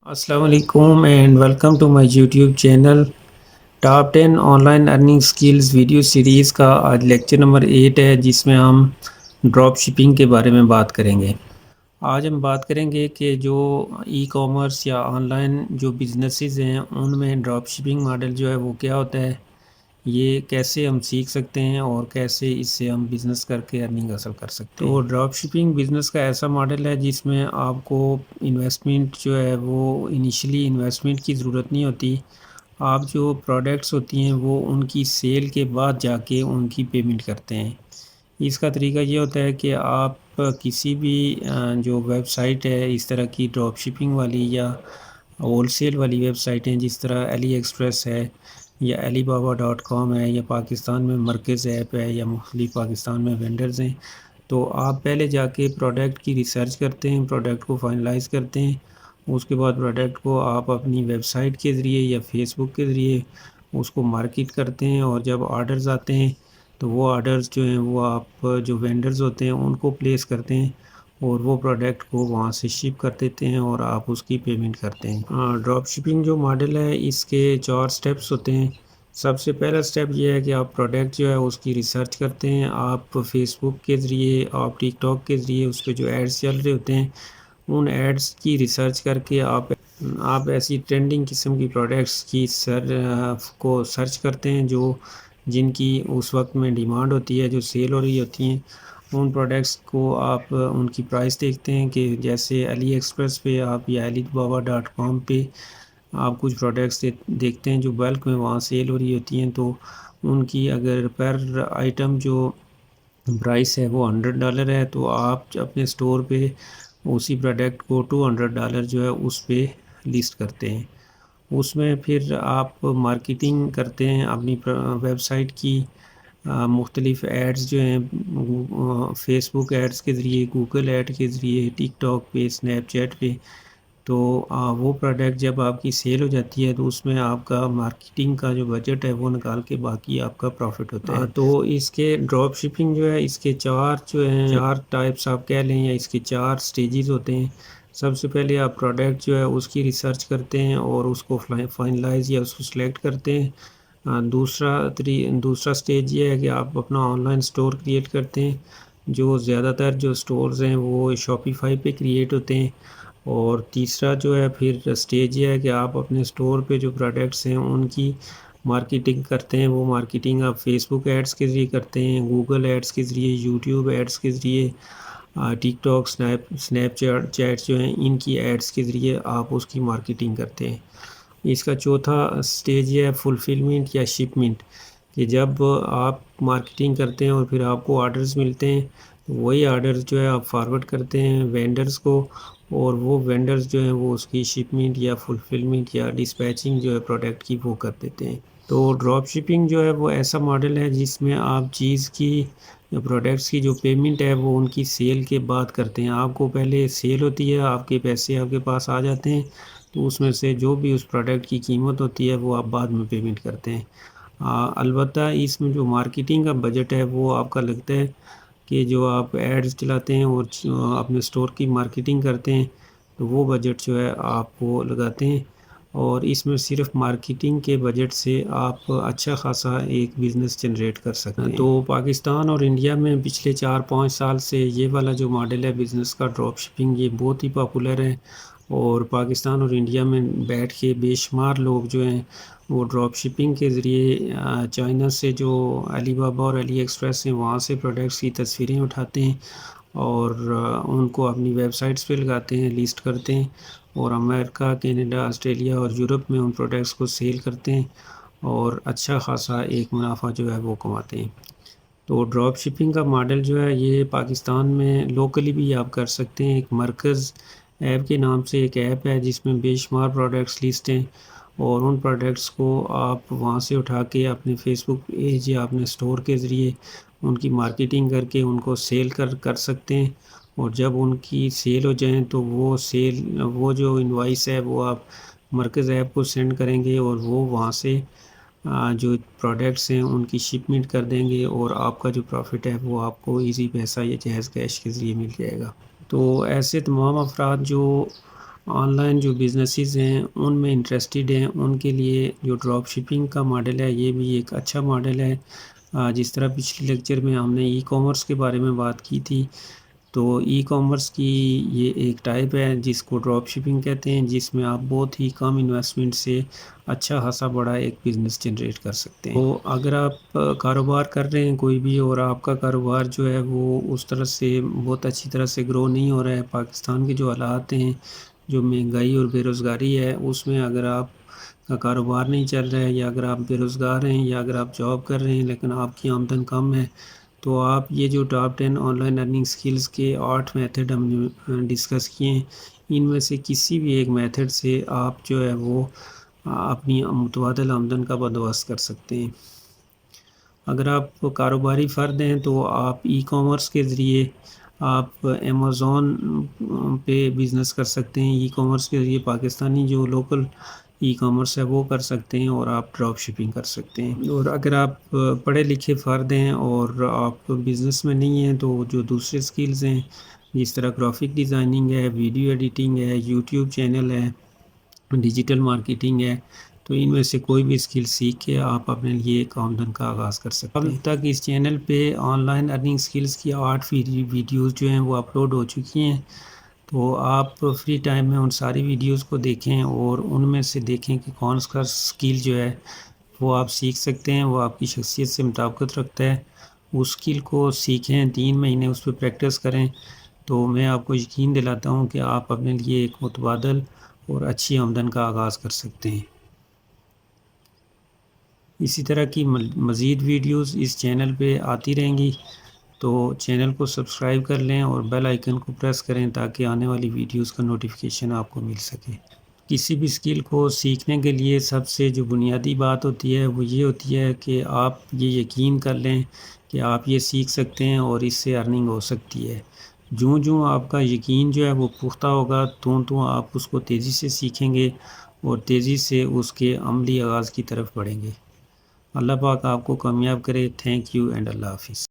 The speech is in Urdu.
السلام علیکم and welcome to my YouTube channel top 10 online earning skills video series کا آج لیکچر نمبر 8 ہے، جس میں ہم ڈراپ شپنگ کے بارے میں بات کریں گے۔ آج ہم بات کریں گے کہ جو ای کامرس یا آن لائن جو بزنسز ہیں ان میں ڈراپ شپنگ ماڈل جو ہے وہ کیا ہوتا ہے، یہ کیسے ہم سیکھ سکتے ہیں اور کیسے اس سے ہم بزنس کر کے ارننگ حاصل کر سکتے ہیں۔ تو ڈراپ شپنگ بزنس کا ایسا ماڈل ہے جس میں آپ کو انویسٹمنٹ جو ہے وہ انیشلی انویسٹمنٹ کی ضرورت نہیں ہوتی۔ آپ جو پروڈکٹس ہوتی ہیں وہ ان کی سیل کے بعد جا کے ان کی پیمنٹ کرتے ہیں۔ اس کا طریقہ یہ ہوتا ہے کہ آپ کسی بھی جو ویب سائٹ ہے اس طرح کی ڈراپ شپنگ والی یا ہول سیل والی ویب سائٹیں جس طرح علی ایکسپریس ہے یا علی بابا .com ہے یا پاکستان میں مرکز ایپ ہے یا مختلف پاکستان میں وینڈرز ہیں، تو آپ پہلے جا کے پروڈکٹ کی ریسرچ کرتے ہیں، پروڈکٹ کو فائنلائز کرتے ہیں، اس کے بعد پروڈکٹ کو آپ اپنی ویب سائٹ کے ذریعے یا فیس بک کے ذریعے اس کو مارکیٹ کرتے ہیں، اور جب آرڈرز آتے ہیں تو وہ آرڈرز جو ہیں وہ آپ جو وینڈرز ہوتے ہیں ان کو پلیس کرتے ہیں اور وہ پروڈکٹ کو وہاں سے شپ کر دیتے ہیں اور آپ اس کی پیمنٹ کرتے ہیں۔ ڈراپ شپنگ جو ماڈل ہے اس کے 4 سٹیپس ہوتے ہیں۔ سب سے پہلا سٹیپ یہ ہے کہ آپ پروڈکٹ جو ہے اس کی ریسرچ کرتے ہیں، آپ فیس بک کے ذریعے، آپ ٹک ٹاک کے ذریعے اس پہ جو ایڈز چل رہے ہوتے ہیں ان ایڈز کی ریسرچ کر کے آپ ایسی ٹرینڈنگ قسم کی پروڈکٹس کی کو سرچ کرتے ہیں جو جن کی اس وقت میں ڈیمانڈ ہوتی ہے، جو سیل ہو رہی ہوتی ہیں۔ ان پروڈکٹس کو آپ ان کی پرائس دیکھتے ہیں کہ جیسے علی ایکسپریس پہ آپ یا علی بابا .com پہ آپ کچھ پروڈکٹس دیکھتے ہیں جو بلک میں وہاں سیل ہو رہی ہوتی ہیں، تو ان کی اگر پر آئٹم جو پرائس ہے وہ $100 ہے تو آپ اپنے سٹور پہ اسی پروڈکٹ کو $200 جو ہے اس پہ لسٹ کرتے ہیں۔ اس میں پھر آپ مارکیٹنگ کرتے ہیں اپنی ویب سائٹ کی، مختلف ایڈز جو ہیں فیس بک ایڈز کے ذریعے، گوگل ایڈ کے ذریعے، ٹک ٹاک پہ، اسنیپ چیٹ پہ، تو وہ پروڈکٹ جب آپ کی سیل ہو جاتی ہے تو اس میں آپ کا مارکیٹنگ کا جو بجٹ ہے وہ نکال کے باقی آپ کا پروفٹ ہوتا ہے۔ تو اس کے ڈراپ شپنگ جو ہے اس کے 4 جو ہیں 4 ٹائپس آپ کہہ لیں یا اس کے 4 سٹیجز ہوتے ہیں۔ سب سے پہلے آپ پروڈکٹ جو ہے اس کی ریسرچ کرتے ہیں اور اس کو فائنلائز یا اس کو سلیکٹ کرتے ہیں۔ دوسرا سٹیج یہ ہے کہ آپ اپنا آن لائن سٹور کریٹ کرتے ہیں۔ جو زیادہ تر جو سٹورز ہیں وہ شاپیفائی پہ کریٹ ہوتے ہیں۔ اور تیسرا جو ہے پھر سٹیج یہ ہے کہ آپ اپنے سٹور پہ جو پروڈکٹس ہیں ان کی مارکیٹنگ کرتے ہیں۔ وہ مارکیٹنگ آپ فیس بک ایڈز کے ذریعے کرتے ہیں، گوگل ایڈز کے ذریعے، یوٹیوب ایڈز کے ذریعے، ٹک ٹاک، اسنیپ چیٹ جو ہیں ان کی ایڈز کے ذریعے آپ اس کی مارکیٹنگ کرتے ہیں۔ اس کا چوتھا سٹیج یہ ہے فلفلمنٹ یا شپمنٹ، کہ جب آپ مارکیٹنگ کرتے ہیں اور پھر آپ کو آرڈرز ملتے ہیں تو وہی آرڈرز جو ہے آپ فارورڈ کرتے ہیں وینڈرز کو، اور وہ وینڈرز جو ہیں وہ اس کی شپمنٹ یا فلفلمنٹ یا ڈسپیچنگ جو ہے پروڈکٹ کی وہ کر دیتے ہیں۔ تو ڈراپ شپنگ جو ہے وہ ایسا ماڈل ہے جس میں آپ چیز کی یا پروڈکٹس کی جو پیمنٹ ہے وہ ان کی سیل کے بعد کرتے ہیں۔ آپ کو پہلے سیل ہوتی ہے، آپ کے پیسے آپ کے پاس آ جاتے ہیں، تو اس میں سے جو بھی اس پروڈکٹ کی قیمت ہوتی ہے وہ آپ بعد میں پیمنٹ کرتے ہیں۔ البتہ اس میں جو مارکیٹنگ کا بجٹ ہے وہ آپ کا لگتا ہے کہ جو آپ ایڈز چلاتے ہیں اور اپنے سٹور کی مارکیٹنگ کرتے ہیں تو وہ بجٹ جو ہے آپ وہ لگاتے ہیں، اور اس میں صرف مارکیٹنگ کے بجٹ سے آپ اچھا خاصا ایک بزنس جنریٹ کر سکتے ہیں۔ تو پاکستان اور انڈیا میں پچھلے 4-5 سال سے یہ والا جو ماڈل ہے بزنس کا ڈراپ شپنگ یہ بہت ہی پاپولر ہے، اور پاکستان اور انڈیا میں بیٹھ کے بے شمار لوگ جو ہیں وہ ڈراپ شپنگ کے ذریعے چائنا سے جو علی بابا اور علی ایکسپریس ہیں وہاں سے پروڈکٹس کی تصویریں اٹھاتے ہیں اور ان کو اپنی ویب سائٹس پہ لگاتے ہیں، لسٹ کرتے ہیں، اور امریکہ، کینیڈا، آسٹریلیا اور یورپ میں ان پروڈکٹس کو سیل کرتے ہیں اور اچھا خاصا ایک منافع جو ہے وہ کماتے ہیں۔ تو ڈراپ شپنگ کا ماڈل جو ہے یہ پاکستان میں لوکلی بھی آپ کر سکتے ہیں۔ ایک مرکز ایپ کے نام سے ایک ایپ ہے جس میں بے شمار پروڈکٹس لسٹ ہیں، اور ان پروڈکٹس کو آپ وہاں سے اٹھا کے اپنے فیس بک پیج یا اپنے سٹور کے ذریعے ان کی مارکیٹنگ کر کے ان کو سیل کر سکتے ہیں، اور جب ان کی سیل ہو جائیں تو وہ جو انوائس ہے وہ آپ مرکز ایپ کو سینڈ کریں گے، اور وہ وہاں سے جو پروڈکٹس ہیں ان کی شپمنٹ کر دیں گے، اور آپ کا جو پروفٹ ہے وہ آپ کو ایزی پیسہ یا جہیز کیش کے ذریعے مل جائے گا۔ تو ایسے تمام افراد جو آن لائن جو بزنسز ہیں ان میں انٹرسٹڈ ہیں ان کے لیے جو ڈراپ شپنگ کا ماڈل ہے یہ بھی ایک اچھا ماڈل ہے۔ جس طرح پچھلے لیکچر میں ہم نے ای کامرس کے بارے میں بات کی تھی، تو ای کامرس کی یہ ایک ٹائپ ہے جس کو ڈراپ شپنگ کہتے ہیں، جس میں آپ بہت ہی کم انویسٹمنٹ سے اچھا خاصا بڑا ایک بزنس جنریٹ کر سکتے ہیں۔ تو اگر آپ کاروبار کر رہے ہیں کوئی بھی اور آپ کا کاروبار جو ہے وہ اس طرح سے بہت اچھی طرح سے گرو نہیں ہو رہا ہے، پاکستان کے جو حالات ہیں، جو مہنگائی اور بے روزگاری ہے، اس میں اگر آپ کا کاروبار نہیں چل رہا ہے یا اگر آپ بے روزگار ہیں یا اگر آپ جاب کر رہے ہیں لیکن آپ کی آمدن کم ہے، تو آپ یہ جو top 10 online earning skills کے 8 میتھڈ ہم نے ڈسکس کیے ہیں، ان میں سے کسی بھی ایک میتھڈ سے آپ جو ہے وہ اپنی متبادل آمدن کا بندوبست کر سکتے ہیں۔ اگر آپ کاروباری فرد ہیں تو آپ ای کامرس کے ذریعے آپ امیزون پہ بزنس کر سکتے ہیں، ای کامرس کے ذریعے پاکستانی جو لوکل ای کامرس ہے وہ کر سکتے ہیں اور آپ ڈراپ شپنگ کر سکتے ہیں۔ اور اگر آپ پڑھے لکھے فرد ہیں اور آپ بزنس میں نہیں ہیں تو جو دوسرے سکلز ہیں جس طرح گرافک ڈیزائننگ ہے، ویڈیو ایڈیٹنگ ہے، یوٹیوب چینل ہے، ڈیجیٹل مارکیٹنگ ہے، تو ان میں سے کوئی بھی اسکل سیکھ کے آپ اپنے لیے ایک آمدن کا آغاز کر سکتے ہیں۔ اب تک اس چینل پہ آن لائن ارننگ سکلز کی 8 ویڈیوز جو ہیں وہ اپلوڈ ہو چکی ہیں، تو آپ فری ٹائم میں ان ساری ویڈیوز کو دیکھیں اور ان میں سے دیکھیں کہ کون سا اسکل جو ہے وہ آپ سیکھ سکتے ہیں، وہ آپ کی شخصیت سے مطابقت رکھتا ہے، اس اسکل کو سیکھیں، 3 مہینے اس پہ پریکٹس کریں، تو میں آپ کو یقین دلاتا ہوں کہ آپ اپنے لیے ایک متبادل اور اچھی آمدن کا آغاز کر سکتے ہیں۔ اسی طرح کی مزید ویڈیوز اس چینل پہ آتی رہیں گی، تو چینل کو سبسکرائب کر لیں اور بیل آئیکن کو پریس کریں تاکہ آنے والی ویڈیوز کا نوٹیفیکیشن آپ کو مل سکے۔ کسی بھی اسکل کو سیکھنے کے لیے سب سے جو بنیادی بات ہوتی ہے وہ یہ ہوتی ہے کہ آپ یہ یقین کر لیں کہ آپ یہ سیکھ سکتے ہیں اور اس سے ارننگ ہو سکتی ہے۔ جوں آپ کا یقین جو ہے وہ پختہ ہوگا تو آپ اس کو تیزی سے سیکھیں گے اور تیزی سے اس کے عملی آغاز کی طرف بڑھیں گے۔ اللہ پاک آپ کو کامیاب کرے۔ تھینک یو اینڈ اللہ حافظ۔